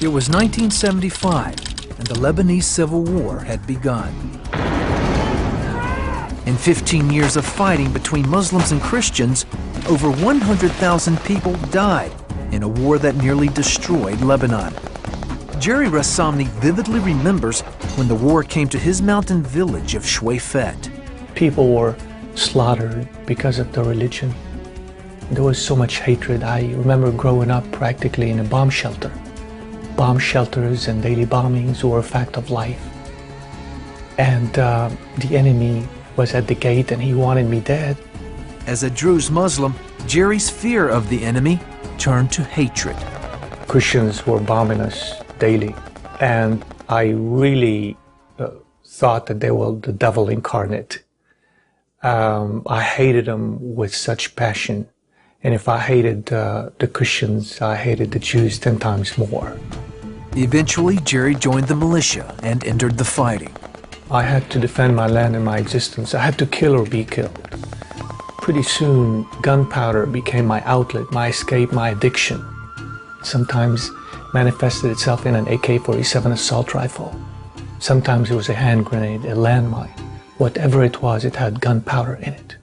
It was 1975, and the Lebanese Civil War had begun. In 15 years of fighting between Muslims and Christians, over 100,000 people died in a war that nearly destroyed Lebanon. Jerry Rassamni vividly remembers when the war came to his mountain village of Shweifet. People were slaughtered because of their religion. There was so much hatred. I remember growing up practically in a bomb shelter. Bomb shelters and daily bombings were a fact of life. And the enemy was at the gate and he wanted me dead. As a Druze Muslim, Jerry's fear of the enemy turned to hatred. Christians were bombing us daily, and I really thought that they were the devil incarnate. I hated them with such passion, and if I hated the Christians, I hated the Jews 10 times more. Eventually, Jerry joined the militia and entered the fighting. I had to defend my land and my existence. I had to kill or be killed. Pretty soon, gunpowder became my outlet, my escape, my addiction. Sometimes manifested itself in an AK-47 assault rifle. Sometimes it was a hand grenade, a landmine. Whatever it was, it had gunpowder in it.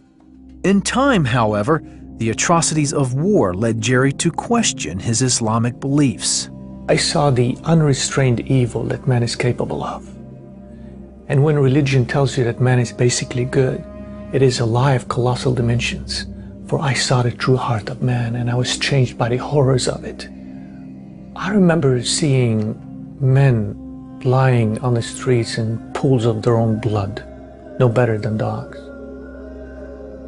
In time, however, the atrocities of war led Jerry to question his Islamic beliefs. I saw the unrestrained evil that man is capable of. And when religion tells you that man is basically good, it is a lie of colossal dimensions. For I saw the true heart of man, and I was changed by the horrors of it. I remember seeing men lying on the streets in pools of their own blood, no better than dogs.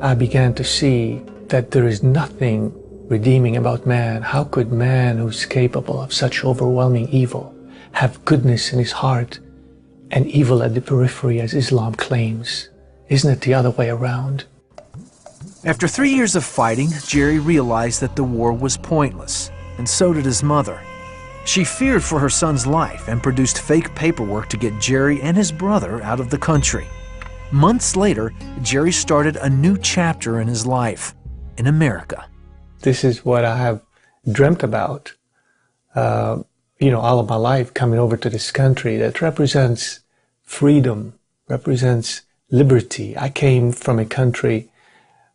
I began to see that there is nothing redeeming about man. How could man, who's capable of such overwhelming evil, have goodness in his heart and evil at the periphery, as Islam claims? Isn't it the other way around? After 3 years of fighting, Jerry realized that the war was pointless, and so did his mother. She feared for her son's life and produced fake paperwork to get Jerry and his brother out of the country. Months later, Jerry started a new chapter in his life, in America. This is what I have dreamt about, all of my life, coming over to this country that represents freedom, represents liberty. I came from a country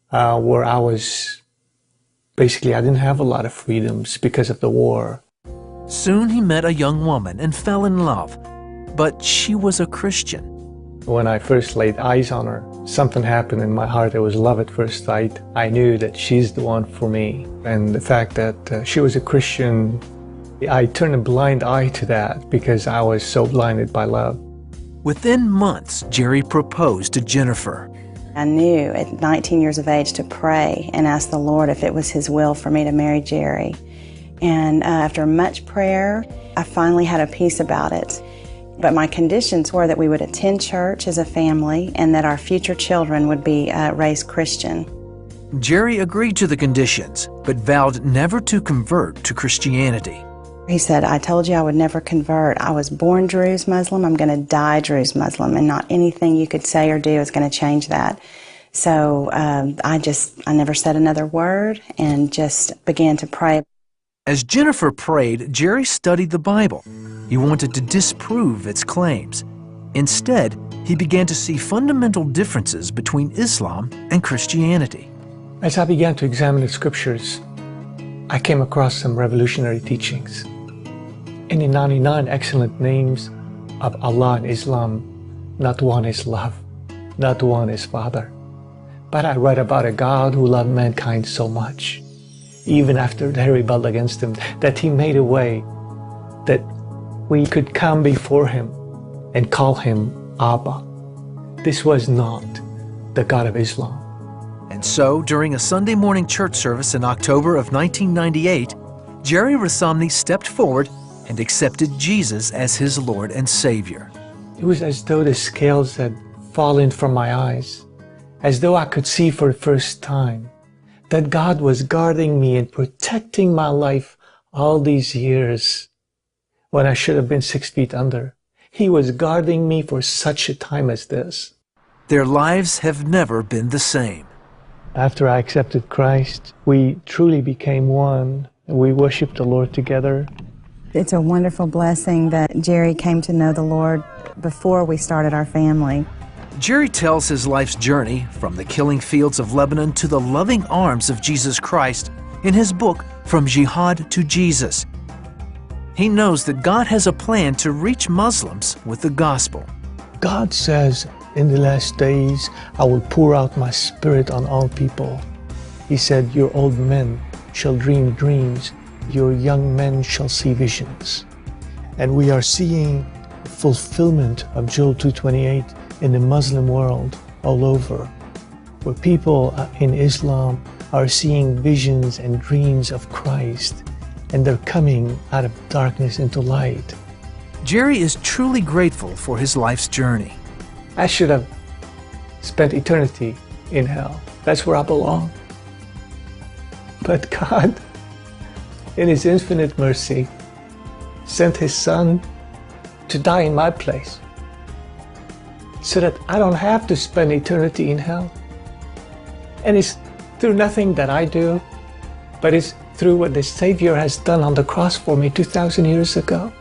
where I didn't have a lot of freedoms because of the war. Soon he met a young woman and fell in love, but she was a Christian. When I first laid eyes on her, something happened in my heart. It was love at first sight. I knew that she's the one for me. And the fact that she was a Christian, I turned a blind eye to that because I was so blinded by love. Within months, Jerry proposed to Jennifer. I knew at 19 years of age to pray and ask the Lord if it was His will for me to marry Jerry. And after much prayer, I finally had a peace about it. But my conditions were that we would attend church as a family and that our future children would be raised Christian. Jerry agreed to the conditions, but vowed never to convert to Christianity. He said, I told you I would never convert. I was born Druze Muslim. I'm going to die Druze Muslim, and not anything you could say or do is going to change that. So I never said another word and just began to pray. As Jennifer prayed, Jerry studied the Bible. He wanted to disprove its claims. Instead, he began to see fundamental differences between Islam and Christianity. As I began to examine the scriptures, I came across some revolutionary teachings. In the 99 excellent names of Allah in Islam, not one is love, not one is Father. But I read about a God who loved mankind so much, even after they rebelled against Him, that He made a way that we could come before Him and call Him Abba. This was not the God of Islam. And so, during a Sunday morning church service in October of 1998, Jerry Rassamni stepped forward and accepted Jesus as his Lord and Savior. It was as though the scales had fallen from my eyes, as though I could see for the first time that God was guarding me and protecting my life all these years when I should have been 6 feet under. He was guarding me for such a time as this. Their lives have never been the same. After I accepted Christ, we truly became one, and we worshiped the Lord together. It's a wonderful blessing that Jerry came to know the Lord before we started our family. Jerry tells his life's journey from the killing fields of Lebanon to the loving arms of Jesus Christ in his book, From Jihad to Jesus. He knows that God has a plan to reach Muslims with the gospel. God says, in the last days, I will pour out my spirit on all people. He said, your old men shall dream dreams, your young men shall see visions. And we are seeing the fulfillment of Joel 2:28 in the Muslim world all over, where people in Islam are seeing visions and dreams of Christ, and they're coming out of darkness into light. Jerry is truly grateful for his life's journey. I should have spent eternity in hell. That's where I belong. But God, in His infinite mercy, sent His Son to die in my place so that I don't have to spend eternity in hell. And it's through nothing that I do, but it's through what the Savior has done on the cross for me 2,000 years ago.